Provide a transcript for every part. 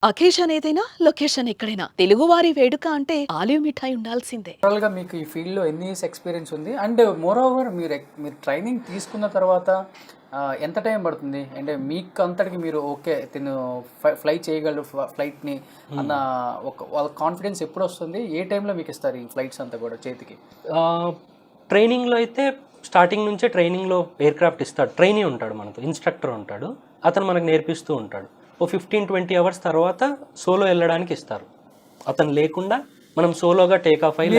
Occasion ఏదైనా location ఎక్కడైనా తెలుగువారి వేడుక అంటే ఆలివ్ మిఠాయి ఉండాల్సిందే. ఓవరాల్‌గా మీకు ఈ ఫీల్డ్‌లో ఎన్ని ఇయర్స్ ఎక్స్‌పీరియన్స్ ఉంది? అండ్ మోర్ ఓవర్ మీరు ట్రైనింగ్ తీసుకున్న తర్వాత ఎంత టైం పడుతుంది? అంటే మీకు అంతటికి మీరు ఓకే తిను ఫ్లై చేయగలడు ఫ్లైట్‌ని అన్న వాళ్ళ కాన్ఫిడెన్స్ ఎప్పుడొస్తుంది? ఏ టైంలో మీకు ఇస్తారు ఈ ఫ్లైట్స్ అంతా కూడా చేతికి? ట్రైనింగ్లో అయితే స్టార్టింగ్ నుంచే ట్రైనింగ్లో ఎయిర్క్రాఫ్ట్ ఇస్తాడు. ట్రైనీ ఉంటాడు మనతో, ఇన్స్ట్రక్టర్ ఉంటాడు. అతను మనకు నేర్పిస్తూ ఉంటాడు. ఓ 15-20 అవర్స్ తర్వాత సోలో వెళ్ళడానికి ఇస్తారు. అతను లేకుండా మనం సోలోగా టేక్ ఆఫ్ అయ్యి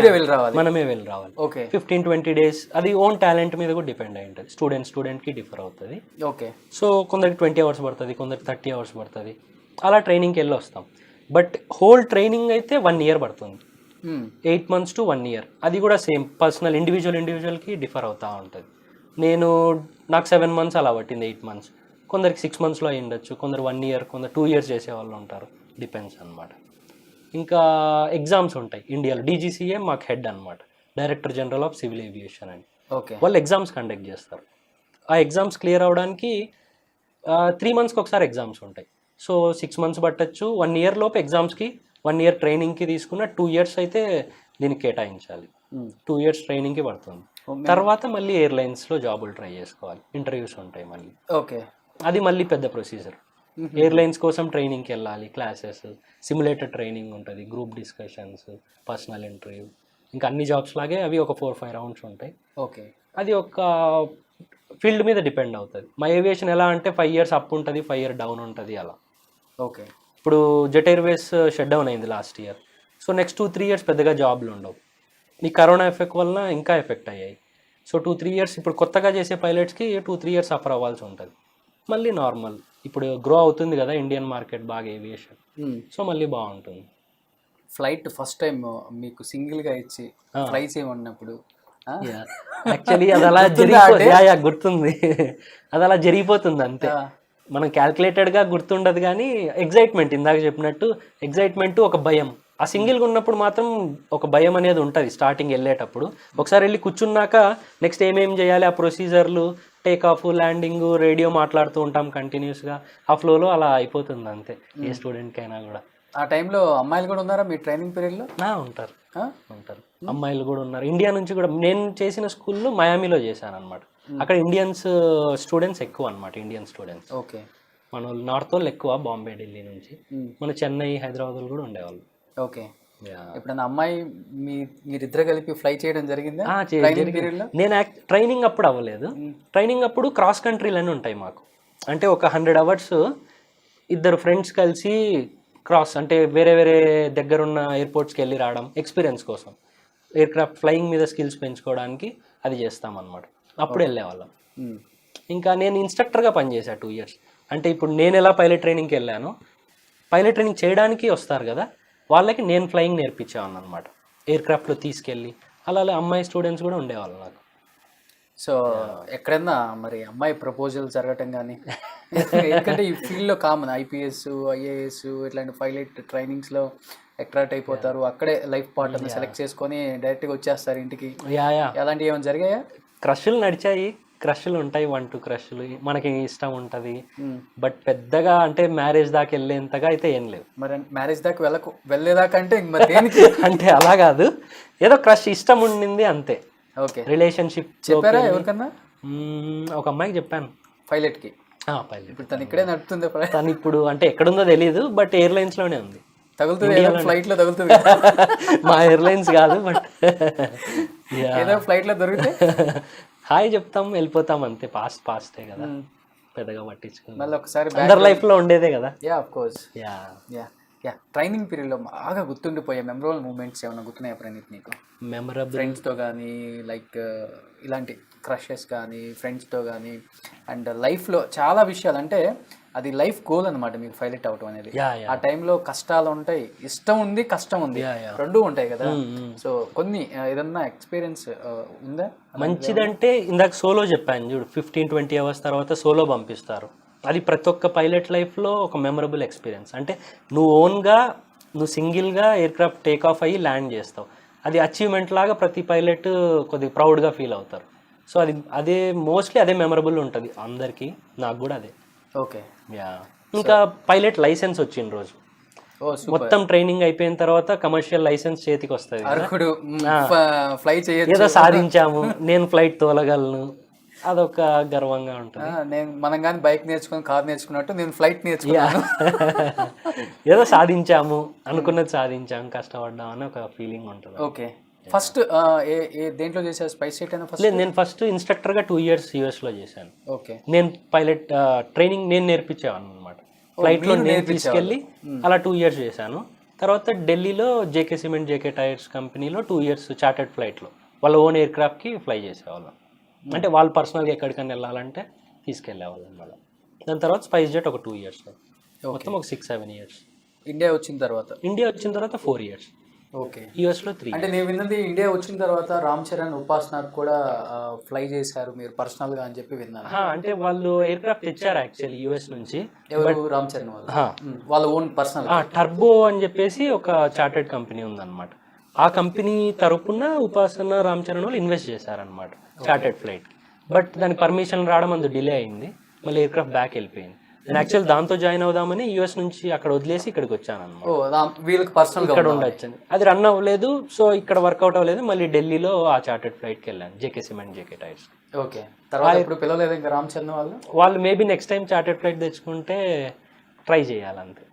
మనమే వెళ్ళి రావాలి. ఓకే. 15-20 డేస్ అది ఓన్ టాలెంట్ మీద కూడా డిపెండ్ అయి ఉంటుంది. స్టూడెంట్కి డిఫర్ అవుతుంది. ఓకే. సో కొందరికి 20 అవర్స్ పడుతుంది, కొందరికి 30 అవర్స్ పడుతుంది. అలా ట్రైనింగ్కి వెళ్ళి వస్తాం. బట్ హోల్ ట్రైనింగ్ అయితే 1 ఇయర్ పడుతుంది. 8 months to 1 year. అది కూడా సేమ్ పర్సనల్ ఇండివిజువల్కి డిఫర్ అవుతూ ఉంటుంది. నాకు 7 months అలా పట్టింది, 8 months. కొందరికి 6 monthsలో అయి ఉండొచ్చు, కొందరు 1 year, కొందరు 2 years చేసే వాళ్ళు ఉంటారు. డిపెండ్స్ అనమాట. ఇంకా ఎగ్జామ్స్ ఉంటాయి ఇండియాలో. డీజీసీఏ మాకు హెడ్ అనమాట, director general of civil aviation అని. ఓకే. వాళ్ళు ఎగ్జామ్స్ కండక్ట్ చేస్తారు. ఆ ఎగ్జామ్స్ క్లియర్ అవడానికి 3 monthsకి ఒకసారి ఎగ్జామ్స్ ఉంటాయి. సో 6 months పట్టచ్చు. 1 year లోపు ఎగ్జామ్స్కి, 1 year ట్రైనింగ్కి తీసుకున్న 2 years అయితే దీనికి కేటాయించాలి. 2 years ట్రైనింగ్కి పడుతుంది. తర్వాత మళ్ళీ ఎయిర్లైన్స్లో జాబులు ట్రై చేసుకోవాలి. ఇంటర్వ్యూస్ ఉంటాయి మళ్ళీ. ఓకే. అది మళ్ళీ పెద్ద ప్రొసీజర్. ఎయిర్లైన్స్ కోసం ట్రైనింగ్కి వెళ్ళాలి, క్లాసెస్, సిమ్యులేటర్ ట్రైనింగ్ ఉంటుంది, గ్రూప్ డిస్కషన్స్, పర్సనల్ ఇంటర్వ్యూ. ఇంకా అన్ని జాబ్స్ లాగే అవి ఒక 4-5 rounds ఉంటాయి. ఓకే. అది ఒక ఫీల్డ్ మీద డిపెండ్ అవుతుంది. మా ఏవియేషన్ ఎలా అంటే 5 years అప్ ఉంటుంది, 5 years డౌన్ ఉంటుంది అలా. ఓకే. ఇప్పుడు జెట్ ఎయిర్వేస్ షట్ డౌన్ అయింది last year. So next 2-3 years పెద్దగా జాబ్లు ఉండవు. ఈ కరోనా ఎఫెక్ట్ వల్ల ఇంకా ఎఫెక్ట్ అయ్యాయి. సో 2-3 years ఇప్పుడు కొత్తగా చేసే పైలట్స్కి 2-3 years సఫర్ అవ్వాల్సి ఉంటుంది. మళ్ళీ నార్మల్ ఇప్పుడు గ్రో అవుతుంది కదా ఇండియన్ మార్కెట్ బాగా ఏవియేషన్. సో మళ్ళీ బాగుంటుంది. ఫ్లైట్ ఫస్ట్ టైం మీకు సింగిల్గా ఇచ్చి ఫ్లై చేయమన్నప్పుడు యాక్చువల్లీ అది అలా గుర్తుంది. అది అలా జరిగిపోతుంది అంతే. మనం క్యాల్కులేటెడ్గా గుర్తుండదు కానీ ఎగ్జైట్మెంట్, ఇందాక చెప్పినట్టు ఎగ్జైట్మెంట్, ఒక భయం. ఆ సింగిల్గా ఉన్నప్పుడు మాత్రం ఒక భయం అనేది ఉంటుంది స్టార్టింగ్ వెళ్ళేటప్పుడు. ఒకసారి వెళ్ళి కూర్చున్నాక నెక్స్ట్ ఏమేమి చేయాలి, ఆ ప్రొసీజర్లు, టేక్ ఆఫ్, ల్యాండింగ్, రేడియో మాట్లాడుతూ ఉంటాం కంటిన్యూస్గా. ఆ ఫ్లోలో అలా అయిపోతుంది అంతే ఏ స్టూడెంట్కి అయినా కూడా. ఆ టైంలో అమ్మాయిలు కూడా ఉన్నారా మీ ట్రైనింగ్ పీరియడ్లో? ఉంటారు. అమ్మాయిలు కూడా ఉన్నారు. ఇండియా నుంచి కూడా. నేను చేసిన స్కూల్లో మయామిలో చేశాను అనమాట. అక్కడ ఇండియన్స్ స్టూడెంట్స్ ఎక్కువ అనమాట, ఇండియన్ స్టూడెంట్స్. ఓకే. మన వాళ్ళు నార్త్ వాళ్ళు ఎక్కువ, బాంబే, ఢిల్లీ నుంచి. మన చెన్నై, హైదరాబాద్ కూడా ఉండేవాళ్ళు. ఓకే. ఎప్పుడన్నా అమ్మాయి మీరిద్దరు కలిపి ఫ్లై చేయడం జరిగిందా? నేను ట్రైనింగ్ అప్పుడు అవ్వలేదు. ట్రైనింగ్ అప్పుడు క్రాస్ కంట్రీలన్నీ ఉంటాయి మాకు. అంటే ఒక 100 hours ఇద్దరు ఫ్రెండ్స్ కలిసి క్రాస్, అంటే వేరే వేరే దగ్గరున్న ఎయిర్పోర్ట్స్కి వెళ్ళి రావడం, ఎక్స్పీరియన్స్ కోసం, ఎయిర్క్రాఫ్ట్ ఫ్లయింగ్ మీద స్కిల్స్ పెంచుకోవడానికి అది చేస్తామన్నమాట. అప్పుడు వెళ్ళేవాళ్ళం. ఇంకా నేను ఇన్స్ట్రక్టర్గా పనిచేశాను 2 years. అంటే ఇప్పుడు నేను ఎలా పైలట్ ట్రైనింగ్కి వెళ్ళానో, పైలట్ ట్రైనింగ్ చేయడానికి వస్తారు కదా వాళ్ళకి నేను ఫ్లయింగ్ నేర్పించేవాను అనమాట, ఎయిర్క్రాఫ్ట్లో తీసుకెళ్ళి. అలా అమ్మాయి స్టూడెంట్స్ కూడా ఉండేవాళ్ళు నాకు. సో ఎక్కడైనా మరి అమ్మాయి ప్రపోజల్ జరగటం కానీ, ఎందుకంటే ఈ ఫీల్డ్లో కామన్ ఐపీఎస్, ఐఏఎస్ ఇట్లాంటి పైలట్ ట్రైనింగ్స్లో అట్రాక్ట్ అయిపోతారు, అక్కడే లైఫ్ పార్ట్నర్ సెలెక్ట్ చేసుకొని డైరెక్ట్గా వచ్చేస్తారు ఇంటికి. అలాంటివి ఏమైనా జరిగాయా? క్రష్లు నడిచాయి, క్రష్లు ఉంటాయి, 1-2 క్రష్లు మనకి ఇష్టం ఉంటుంది. బట్ పెద్దగా అంటే మ్యారేజ్ దాకా వెళ్ళేంతగా అయితే ఏం లేవు. మరి మ్యారేజ్ దాకా వెళ్ళేదాకా అంటే మరి దేనికి? అంటే అలా కాదు, ఏదో క్రష్ ఇష్టం ఉండింది అంతే. ఓకే. రిలేషన్షిప్ చెప్పారా ఎవరికన్నా? ఒక అమ్మాయికి చెప్పాను, పైలట్కి. పైలట్. ఇప్పుడు తను ఇక్కడే నడుతుంది. తను ఇప్పుడు అంటే ఎక్కడుందో తెలియదు, బట్ ఎయిర్లైన్స్లోనే ఉంది. తగులుతుంది, ఫ్లైట్లో తగులుతుంది. మా ఎయిర్లైన్స్ కాదు, బట్ ఏదో ఫ్లైట్లో దొరికితే హాయ్ చెప్తాం, వెళ్ళిపోతాం అంతే. పాస్టే కదా, పెద్దగా పట్టించుకుని. మళ్ళీ ఒకసారి అందరి లైఫ్లో ఉండేదే కదా. Of course. ట్రైనింగ్ పీరియడ్లో బాగా గుర్తుండిపోయే మెమరబుల్ మూమెంట్స్ ఏమైనా గుర్తున్నాయి ప్రణీత్ నీకు? మెమరబుల్ ఫ్రెండ్స్తో కానీ, లైక్ ఇలాంటి క్రషెస్ కానీ, ఫ్రెండ్స్తో కానీ, అండ్ లైఫ్లో చాలా విషయాలు, అంటే అది లైఫ్ గోల్ అనమాట మీకు పైలట్ అవ్వటం అనేది. ఆ టైంలో కష్టాలు ఉంటాయి, ఇష్టం ఉంది, కష్టం ఉంది, రెండూ ఉంటాయి కదా. సో కొన్ని ఏదన్నా ఎక్స్పీరియన్స్ ఉందా మంచిదంటే? ఇందాక సోలో చెప్పాను చూడు, 15-20 hours తర్వాత సోలో పంపిస్తారు. అది ప్రతి ఒక్క పైలట్ లైఫ్లో ఒక మెమరబుల్ ఎక్స్పీరియన్స్. అంటే నువ్వు సింగిల్గా ఎయిర్క్రాఫ్ట్ టేక్ ఆఫ్ అయ్యి ల్యాండ్ చేస్తావు. అది అచీవ్మెంట్ లాగా ప్రతి పైలట్ కొద్దిగా ప్రౌడ్గా ఫీల్ అవుతారు. సో అదే మోస్ట్లీ అదే మెమరబుల్ ఉంటుంది అందరికీ, నాకు కూడా అదే. ఓకే. ఇంకా పైలట్ లైసెన్స్ వచ్చిన రోజు ఓ సూపర్. మొత్తం ట్రైనింగ్ అయిపోయిన తర్వాత కమర్షియల్ లైసెన్స్ చేతికి వస్తుంది. అరకుడు ఫ్లై చేయొచ్చు. ఏదో సాధించాము, నేను ఫ్లైట్ తోలగలను, అదొక గర్వంగా ఉంటుంది. మనం కానీ బైక్ నేర్చుకుని కార్ నేర్చుకున్నట్టు నేను ఫ్లైట్ నేర్చుకున్నాను. ఏదో సాధించాము, అనుకున్నది సాధించాము, కష్టపడ్డాం అని ఒక ఫీలింగ్ ఉంటుంది. ఓకే. ఫస్ట్ దేంట్లో చేశారు? స్పైస్ జెట్ అయినా ఫస్ట్? లేదు, నేను ఫస్ట్ ఇన్స్ట్రక్టర్గా 2 years యూఎస్లో చేశాను. ఓకే. నేను పైలట్ ట్రైనింగ్ నేను నేర్పించేవాను అనమాట. ఫ్లైట్లో నేను తీసుకెళ్ళి అలా 2 years చేశాను. తర్వాత ఢిల్లీలో జేకే సిమెంట్, జేకే టైర్స్ కంపెనీలో 2 years చార్టర్డ్ ఫ్లైట్లో వాళ్ళ ఓన్ ఎయిర్ క్రాఫ్ట్కి ఫ్లై చేసేవాళ్ళం. అంటే వాళ్ళు పర్సనల్గా ఎక్కడికైనా వెళ్ళాలంటే తీసుకెళ్ళేవాళ్ళం అనమాట. దాని తర్వాత స్పైస్ జెట్ ఒక 2 years, మొత్తం ఒక 6-7 years. ఇండియా వచ్చిన తర్వాత 4 years. ఓకే. యూఎస్లో 3. అంటే నేను విన్నది ఇండియా వచ్చిన తర్వాత రామ్ చరణ్, ఉపాసనకు కూడా ఫ్లై చేశారు మీరు పర్సనల్గా అని చెప్పి విన్నాను. అంటే వాళ్ళు ఎయిర్ క్రాఫ్ట్ తెచ్చారు యాక్చువల్లీ యూఎస్ నుంచి. ఎవరు? రామ్ చరణ్ వాళ్ళు వాళ్ళ ఓన్ పర్సనల్ టర్బో అని చెప్పేసి ఒక చార్టెడ్ కంపెనీ ఉందన్నమాట. ఆ కంపెనీ తరపున ఉపాసన, రామ్ చరణ్ వాళ్ళు ఇన్వెస్ట్ చేశారనమాట చార్టెడ్ ఫ్లైట్. బట్ దాని పర్మిషన్ రావడం అందు డిలే అయింది, మళ్ళీ ఎయిర్ క్రాఫ్ట్ బ్యాక్ వెళ్ళిపోయింది. నేను యాక్చువల్ దాంతో జాయిన్ అవుదామని యూఎస్ నుంచి అక్కడ వదిలేసి ఇక్కడికి వచ్చాను అనమాట. వీళ్ళకి పర్సనల్ ఇక్కడ ఉండొచ్చు, అది రన్ అవ్వలేదు, సో ఇక్కడ వర్కౌట్ అవ్వలేదు. మళ్ళీ ఢిల్లీలో ఆ చార్టెడ్ ఫ్లైట్కి వెళ్ళాను, JK cement, JK tyres. Okay. తర్వాత ఇప్పుడు పిలవలేదు ఇంకా రామ్ చరణ్ వాళ్ళు maybe next time chartered flight తెచ్చుకుంటే ట్రై చేయాలంతే.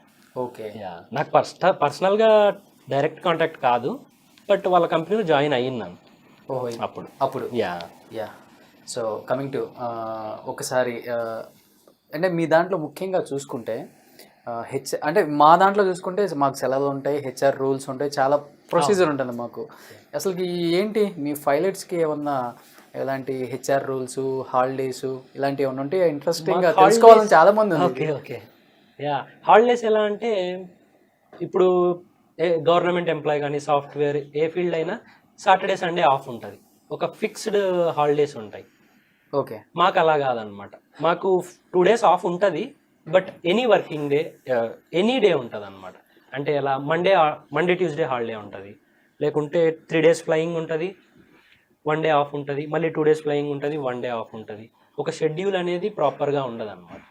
ఓకే. నాకు పర్సనల్గా డైరెక్ట్ కాంటాక్ట్ కాదు, బట్ వాళ్ళ కంపెనీలో జాయిన్ అయ్యిందాను అప్పుడు. యా. సో కమింగ్ టు ఒకసారి అంటే మీ దాంట్లో ముఖ్యంగా చూసుకుంటే అంటే మా దాంట్లో చూసుకుంటే మాకు సెలవులు ఉంటాయి, హెచ్ఆర్ రూల్స్ ఉంటాయి, చాలా ప్రొసీజర్ ఉంటుంది మాకు. అసలుకి ఏంటి మీ పైలట్స్కి ఏమన్నా ఎలాంటి హెచ్ఆర్ రూల్స్, హాలిడేస్ ఇలాంటివి ఏమన్నా ఉంటే ఇంట్రెస్టింగ్గా తెలుసుకోవాలని చాలా మంది ఉంది. ఓకే. హాలిడేస్ ఎలా అంటే ఇప్పుడు గవర్నమెంట్ ఎంప్లాయ్ కానీ సాఫ్ట్వేర్ ఏ ఫీల్డ్ అయినా సాటర్డే సండే ఆఫ్ ఉంటుంది, ఒక ఫిక్స్డ్ హాలిడేస్ ఉంటాయి. ఓకే. మాకు అలా కాదనమాట, మాకు 2 days ఆఫ్ ఉంటుంది, but any working day, any day ఉంటుంది అనమాట. అంటే అలా మండే ట్యూస్డే హాలిడే ఉంటుంది, లేకుంటే 3 days ఫ్లయింగ్ ఉంటుంది, 1 day ఆఫ్ ఉంటుంది, మళ్ళీ 2 days ఫ్లయింగ్ ఉంటుంది, 1 day ఆఫ్ ఉంటుంది. ఒక షెడ్యూల్ అనేది ప్రాపర్గా ఉండదు అనమాట.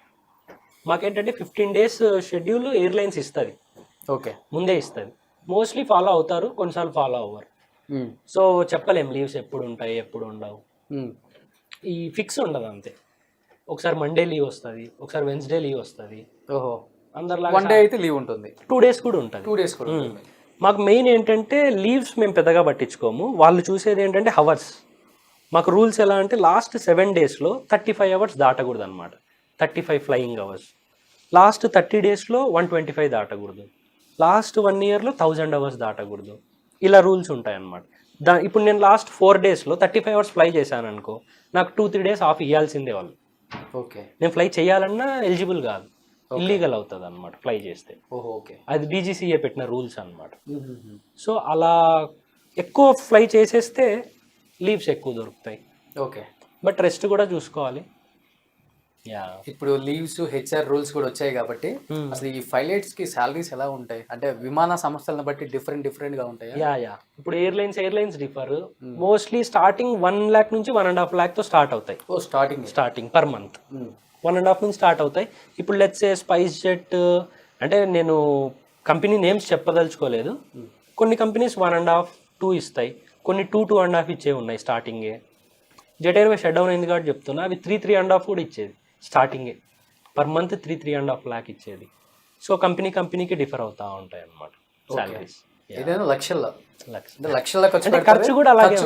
మాకేంటంటే 15 days షెడ్యూల్ ఎయిర్లైన్స్ ఇస్తుంది. ఓకే. ముందే ఇస్తుంది. మోస్ట్లీ ఫాలో అవుతారు, కొన్నిసార్లు ఫాలో అవ్వరు. సో చెప్పలేం లీవ్స్ ఎప్పుడు ఉంటాయి, ఎప్పుడు ఉండవు. ఈ ఫిక్స్ ఉండదు అంతే. ఒకసారి మండే లీవ్ వస్తుంది, ఒకసారి వెన్స్డే లీవ్ వస్తుంది. ఓహో. అందరిలా 1 day అయితే లీవ్ ఉంటుంది, 2 days కూడా ఉంటుంది. 2 days కూడా ఉంటుంది. మాకు మెయిన్ ఏంటంటే లీవ్స్ మేము పెద్దగా పట్టించుకోము, వాళ్ళు చూసేది ఏంటంటే హవర్స్. మాకు రూల్స్ ఎలా అంటే లాస్ట్ 7 daysలో 35 hours దాటకూడదు అనమాట, 35 ఫ్లయింగ్ అవర్స్. లాస్ట్ 30 daysలో 125 దాటకూడదు, లాస్ట్ 1 yearలో 1000 hours దాటకూడదు. ఇలా రూల్స్ ఉంటాయి అన్నమాట. ఇప్పుడు నేను లాస్ట్ 4 daysలో 35 hours ఫ్లై చేశాను అనుకో, నాకు 2-3 days ఆఫ్ ఇవ్వాల్సిందే వాళ్ళు. ఓకే. నేను ఫ్లై చేయాలన్నా ఎలిజిబుల్ కాదు, ఇల్లీగల్ అవుతుంది అనమాట ఫ్లై చేస్తే. ఓకే. అది డీజీసీఏ పెట్టిన రూల్స్ అనమాట. సో అలా ఎక్కువ ఫ్లై చేసేస్తే లీవ్స్ ఎక్కువ దొరుకుతాయి. ఓకే. బట్ రెస్ట్ కూడా చూసుకోవాలి. ఇప్పుడు లీవ్స్, హెచ్ఆర్ రూల్స్ కూడా వచ్చాయి కాబట్టి అసలు ఈ పైలట్స్ కి సాలరీస్ ఎలా ఉంటాయి? అంటే విమాన సంస్థలను బట్టి డిఫరెంట్ గా ఉంటాయి. ఇప్పుడు airlines differ. Mostly starting 1 lakh నుంచి 1.5 lakh తో స్టార్ట్ అవుతాయి. స్టార్టింగ్ పర్ మంత్ 1.5 నుంచి స్టార్ట్ అవుతాయి. ఇప్పుడు లెట్స్ సే స్పైస్ జెట్, అంటే నేను కంపెనీ నేమ్స్ చెప్పదలుచుకోలేదు. కొన్ని కంపెనీస్ 1.5, 2 ఇస్తాయి, కొన్ని 2.5 ఇచ్చే ఉన్నాయి స్టార్టింగే. జెట్ ఎయిర్వేస్ షట్ డౌన్ అయింది కాబట్టి చెప్తున్నా, అవి 3.5 కూడా ఇచ్చేది స్టార్టింగే. పర్ మంత్ 3.5 lakh ఇచ్చేది. సో కంపెనీకి డిఫర్ అవుతా ఉంటాయి అన్నమాట సాలరీస్. ఖర్చు కూడా అలాగే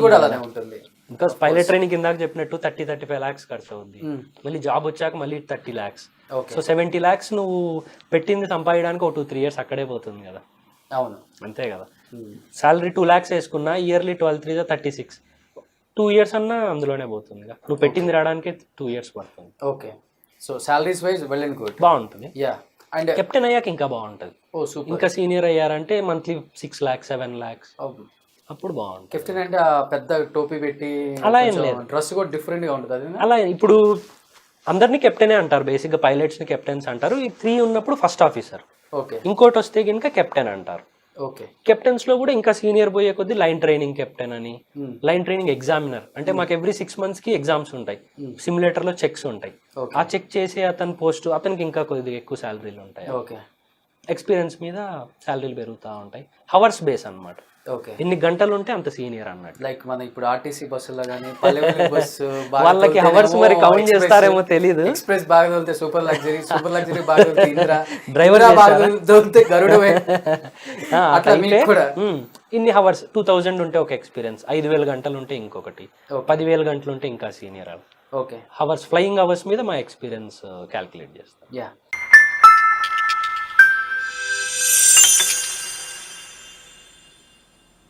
ఉంటుంది. బికాస్ పైలట్ ట్రైనింగ్ కిందాక చెప్పినట్టు 30-35 lakhs ఖర్చు అవుద్ది. మళ్ళీ జాబ్ వచ్చాక మళ్ళీ 30 lakhs. సో 70 lakhs నువ్వు పెట్టింది సంపాదించడానికి ఒక 2-3 years అక్కడే పోతుంది కదా. అవును, అంతే కదా. సాలరీ 2 lakhs వేసుకున్నా, ఇయర్లీ 12-3 36, 2 years అన్నా అందులోనే పోతుంది. నువ్వు పెట్టింది రావడానికి 2 years పడుతుంది. Okay. So salaries wise well and good, బాగుంటుంది. అండ్ కెప్టెన్ అయ్యాక ఇంకా బాగుంటుంది. ఇంకా సీనియర్ అయ్యారంటే మంత్లీ 6 lakhs 7 lakhs అప్పుడు బాగుంటుంది. కెప్టెన్ అంటే పెద్ద టోపీ పెట్టి అలా ఏం లేదు, డ్రెస్ కూడా డిఫరెంట్ గా ఉంటుంది. అలా ఇప్పుడు అందరినీ కెప్టెనే అంటారు, బేసిక్ గా పైలట్స్ ని కెప్టెన్స్ అంటారు. ఈ 3 ఉన్నప్పుడు ఫస్ట్ ఆఫీసర్, ఇంకోటి వస్తే కనుక కెప్టెన్ అంటారు. కెప్టెన్స్ లో కూడా ఇంకా సీనియర్ పోయే కొద్ది లైన్ ట్రైనింగ్ కెప్టెన్ అని, లైన్ ట్రైనింగ్ ఎగ్జామినర్. అంటే మాకు ఎవ్రీ 6 months కి ఎగ్జామ్స్ ఉంటాయి, సిమ్యులేటర్ లో చెక్స్ ఉంటాయి. ఆ చెక్ చేసే అతని పోస్ట్, అతనికి ఇంకా కొద్దిగా ఎక్కువ శాలరీలు ఉంటాయి. ఎక్స్పీరియన్స్ మీద శాలరీలు పెరుగుతూ ఉంటాయి. హవర్స్ బేస్ అన్నమాట. ఓకే. ఎన్ని గంటలు ఉంటే అంత సీనియర్ అన్నట్టు. లైక్ మన ఇప్పుడు ఆర్టీసీ బస్సులో కానీ పల్లె బస్సు వాళ్ళకి హవర్స్ మరి కౌంట్ చేస్తారేమో తెలీదు. ఎక్స్ప్రెస్ బాగా తోలితే సూపర్ లగ్జరీ బాగా తోలితే ఇంద్ర, డ్రైవర్ బాగా తోలితే గరుడు. అట్లా మీకు కూడా ఇన్ని హవర్స్ 2000 ఉంటే ఒక ఎక్స్పీరియన్స్, 5000 గంటలు ఉంటే ఇంకొకటి, 10,000 గంటలు ఉంటే ఇంకా senior. Okay. Hours flying hours మీద మా ఎక్స్పీరియన్స్ క్యాల్కులేట్ చేస్తాం. యా.